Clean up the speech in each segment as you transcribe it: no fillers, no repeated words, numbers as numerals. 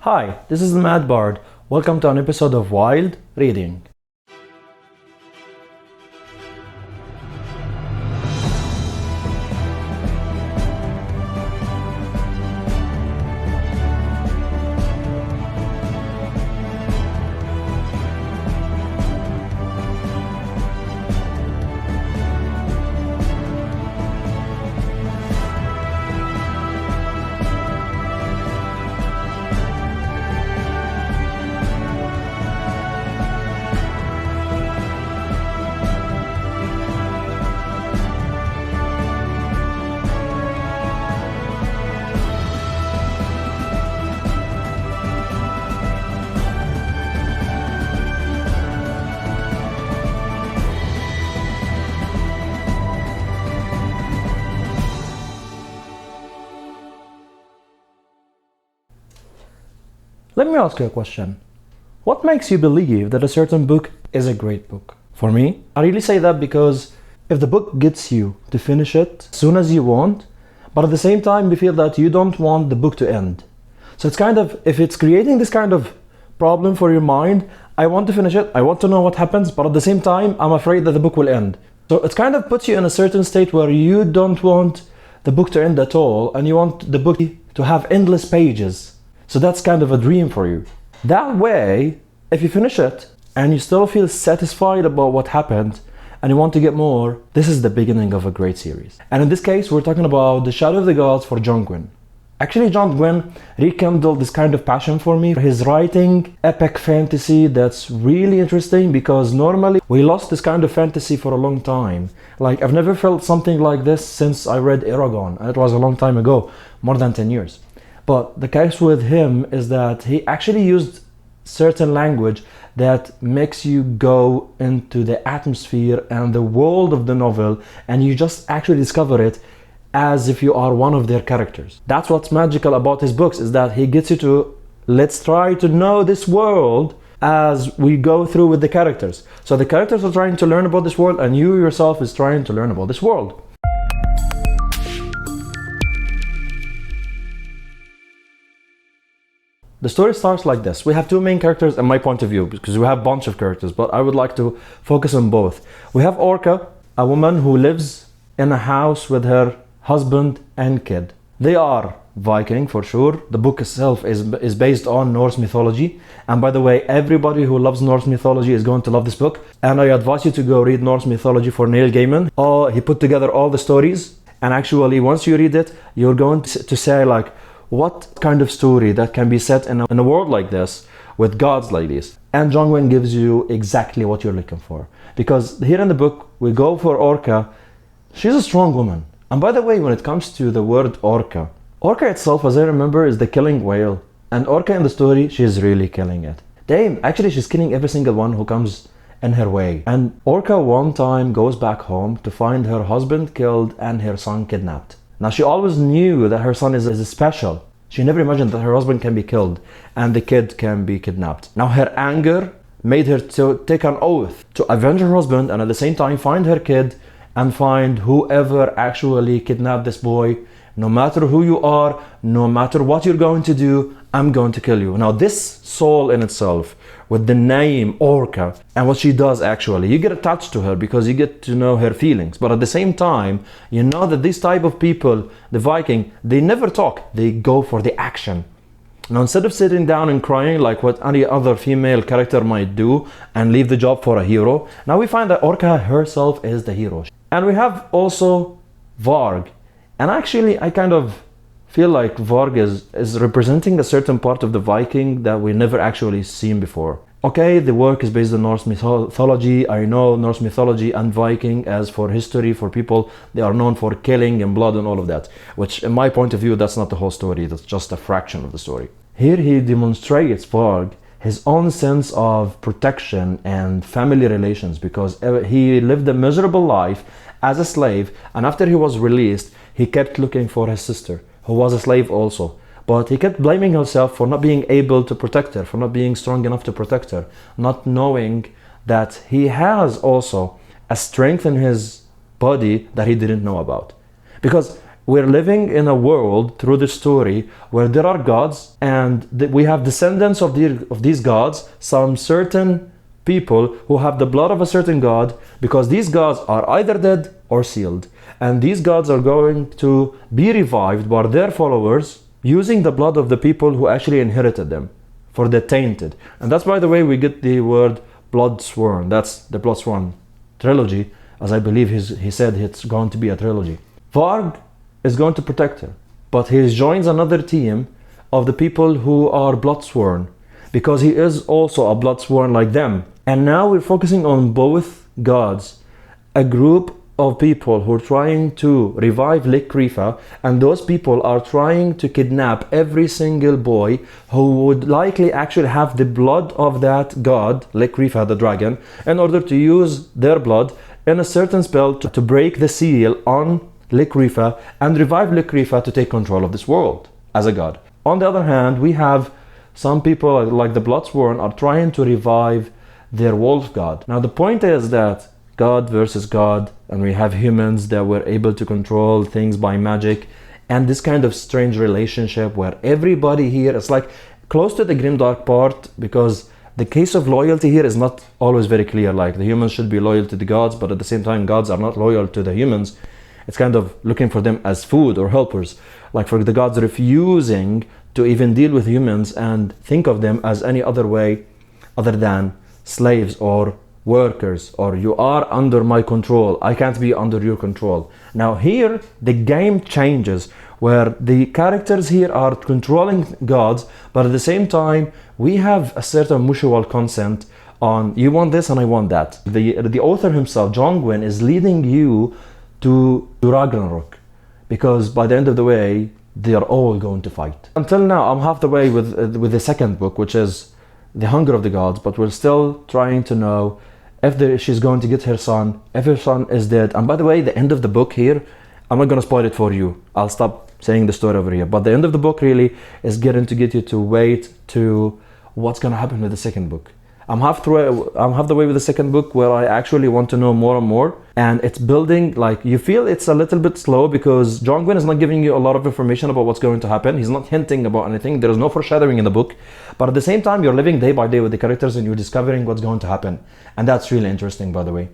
Hi, this is the Mad Bard. Welcome to an episode of Wild Reading. Let me ask you a question. What makes you believe that a certain book is a great book? For me, I really say that because if the book gets you to finish it as soon as you want, but at the same time you feel that you don't want the book to end. So it's kind of, if it's creating this kind of problem for your mind, I want to finish it, I want to know what happens, but at the same time, I'm afraid that the book will end. So it kind of puts you in a certain state where you don't want the book to end at all, and you want the book to have endless pages. So that's kind of a dream for you. That way, if you finish it and you still feel satisfied about what happened and you want to get more, this is the beginning of a great series. And in this case, we're talking about The Shadow of the Gods for John Gwynne. Actually, John Gwynne rekindled this kind of passion for me. He's writing epic fantasy that's really interesting because normally we lost this kind of fantasy for a long time. Like, I've never felt something like this since I read Aragon, and it was a long time ago, more than 10 years. But the case with him is that he actually used certain language that makes you go into the atmosphere and the world of the novel, and you just actually discover it as if you are one of their characters. That's what's magical about his books, is that he gets you to, let's try to know this world as we go through with the characters. So the characters are trying to learn about this world, and you yourself is trying to learn about this world. The story starts like this. We have two main characters in my point of view, because we have a bunch of characters, but I would like to focus on both. We have Orca, a woman who lives in a house with her husband and kid. They are Viking for sure. The book itself is based on Norse mythology. And by the way, everybody who loves Norse mythology is going to love this book. And I advise you to go read Norse mythology for Neil Gaiman. He put together all the stories. And actually, once you read it, you're going to say like, what kind of story that can be set in a world like this with gods like this? And John Gwynne gives you exactly what you're looking for. Because here in the book, we go for Orca. She's a strong woman. And by the way, when it comes to the word Orca, Orca itself, as I remember, is the killing whale. And Orca in the story, she's really killing it. Damn, actually she's killing every single one who comes in her way. And Orca one time goes back home to find her husband killed and her son kidnapped. Now, she always knew that her son is special. She never imagined that her husband can be killed and the kid can be kidnapped. Now, her anger made her to take an oath to avenge her husband and at the same time find her kid and find whoever actually kidnapped this boy. No matter who you are, no matter what you're going to do, I'm going to kill you. Now, this soul in itself, with the name Orca and what she does actually, you get attached to her because you get to know her feelings. But at the same time, you know that these type of people, the Viking, they never talk, they go for the action. Now, instead of sitting down and crying like what any other female character might do and leave the job for a hero, now we find that Orca herself is the hero. And we have also Varg. And actually, I kind of feel like Varg is representing a certain part of the Viking that we never actually seen before. Okay, the work is based on Norse mythology. I know Norse mythology and Viking, as for history, for people, they are known for killing and blood and all of that, which in my point of view, that's not the whole story, that's just a fraction of the story. Here he demonstrates, Varg, his own sense of protection and family relations, because he lived a miserable life as a slave, and after he was released, he kept looking for his sister, who was a slave also. But he kept blaming himself for not being able to protect her, for not being strong enough to protect her, not knowing that he has also a strength in his body that he didn't know about. Because we're living in a world through the story where there are gods, and we have descendants of these gods, some certain people who have the blood of a certain god, because these gods are either dead or sealed. And these gods are going to be revived by their followers using the blood of the people who actually inherited them, for the tainted. And that's, by the way, we get the word blood sworn. That's the blood sworn trilogy, as I believe he said it's going to be a trilogy. Varg is going to protect her, but he joins another team of the people who are blood sworn, because he is also a blood sworn like them. And now we're focusing on both gods, a group of people who are trying to revive Lake Rifa, and those people are trying to kidnap every single boy who would likely actually have the blood of that god, Lake Rifa the dragon, in order to use their blood in a certain spell to break the seal on Lake Rifa and revive Lake Rifa to take control of this world as a god. On the other hand, we have some people like the Bloodsworn are trying to revive their wolf god. Now the point is that God versus God, and we have humans that were able to control things by magic, and this kind of strange relationship where everybody here is like close to the grimdark part, because the case of loyalty here is not always very clear. Like the humans should be loyal to the gods, but at the same time gods are not loyal to the humans. It's kind of looking for them as food or helpers, like for the gods refusing to even deal with humans and think of them as any other way other than slaves or workers, or you are under my control, I can't be under your control. Now here the game changes, where the characters here are controlling gods, but at the same time we have a certain mutual consent on you want this and I want that. The author himself, John Gwynne, is leading you to Ragnarok, because by the end of the way they are all going to fight. Until now I'm half the way with the second book, which is The Hunger of the Gods, but we're still trying to know if she's going to get her son, if her son is dead. And by the way, the end of the book here, I'm not going to spoil it for you, I'll stop saying the story over here, but the end of the book really is getting to get you to wait to what's going to happen with the second book. I'm half the way with the second book, where I actually want to know more and more, and it's building. Like, you feel it's a little bit slow because John Gwynne is not giving you a lot of information about what's going to happen. He's not hinting about anything. There is no foreshadowing in the book, but at the same time you're living day by day with the characters and you're discovering what's going to happen, and that's really interesting, by the way.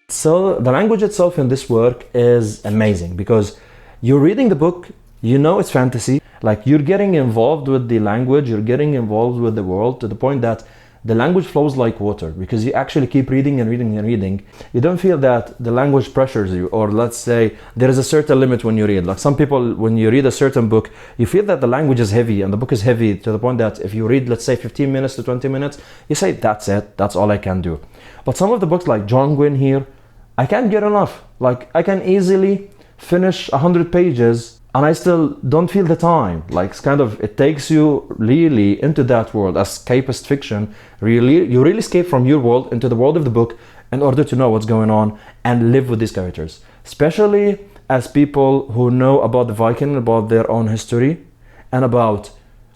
So the language itself in this work is amazing, because you're reading the book, you know it's fantasy, like you're getting involved with the language, you're getting involved with the world to the point that the language flows like water, because you actually keep reading and reading and reading. You don't feel that the language pressures you, or let's say there is a certain limit when you read. Like some people, when you read a certain book, you feel that the language is heavy and the book is heavy to the point that if you read, let's say 15 minutes to 20 minutes, you say, that's it, that's all I can do. But some of the books like John Gwynne here, I can't get enough. Like I can easily finish 100 pages and I still don't feel the time. Like it's kind of, it takes you really into that world, escapist fiction. Really, you really escape from your world into the world of the book in order to know what's going on and live with these characters. Especially as people who know about the Viking, about their own history, and about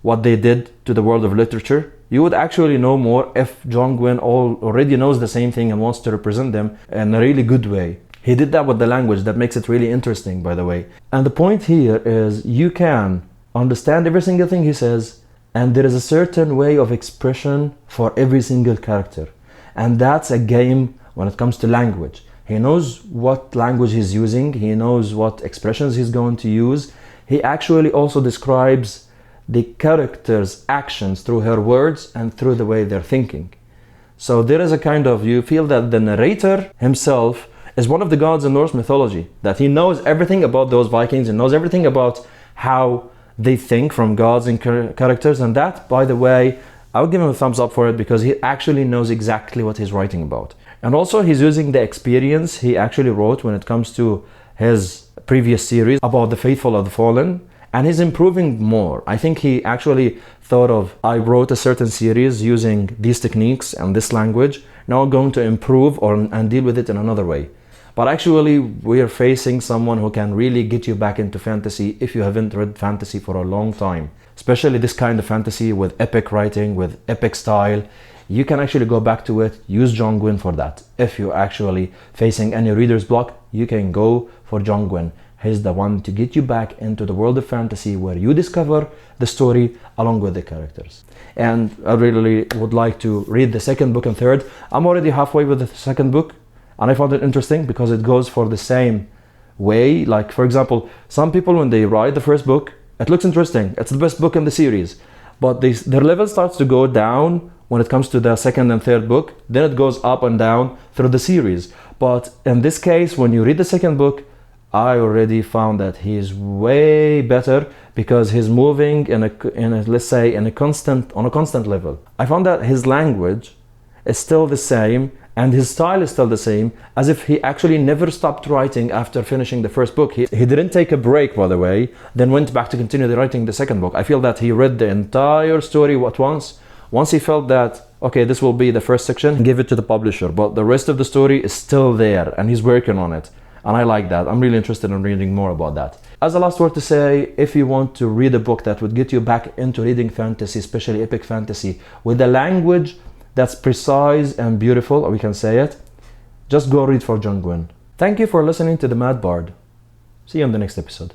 what they did to the world of literature. You would actually know more if John Gwynne already knows the same thing and wants to represent them in a really good way. He did that with the language, that makes it really interesting, by the way. And the point here is you can understand every single thing he says, and there is a certain way of expression for every single character. And that's a game when it comes to language. He knows what language he's using, he knows what expressions he's going to use. He actually also describes the character's actions through her words and through the way they're thinking. So there is a kind of, you feel that the narrator himself is one of the gods in Norse mythology, that he knows everything about those Vikings and knows everything about how they think from gods and characters. And that, by the way, I would give him a thumbs up for it, because he actually knows exactly what he's writing about. And also he's using the experience he actually wrote when it comes to his previous series about the faithful of the fallen, and he's improving more. I think he actually thought of, I wrote a certain series using these techniques and this language, now I'm going to improve and deal with it in another way. But actually we're facing someone who can really get you back into fantasy if you haven't read fantasy for a long time. Especially this kind of fantasy with epic writing, with epic style. you can actually go back to it. Use John Gwynne for that. If you're actually facing any reader's block, you can go for John Gwynne. He's the one to get you back into the world of fantasy where you discover the story along with the characters. And I really would like to read the second book and third. I'm already halfway with the second book, and I found it interesting because it goes for the same way. Like, for example, some people, when they write the first book, it looks interesting. It's the best book in the series. But their level starts to go down when it comes to the second and third book. Then it goes up and down through the series. But in this case, when you read the second book, I already found that he is way better because he's moving on a constant level. I found that his language is still the same and his style is still the same, as if he actually never stopped writing after finishing the first book. He didn't take a break, by the way, then went back to continue writing the second book. I feel that he read the entire story at once. Once he felt that, okay, this will be the first section, he gave it to the publisher, but the rest of the story is still there and he's working on it. And I like that. I'm really interested in reading more about that. As a last word to say, if you want to read a book that would get you back into reading fantasy, especially epic fantasy, with a language that's precise and beautiful, or we can say it, just go read for John Gwynne. Thank you for listening to The Mad Bard. See you in the next episode.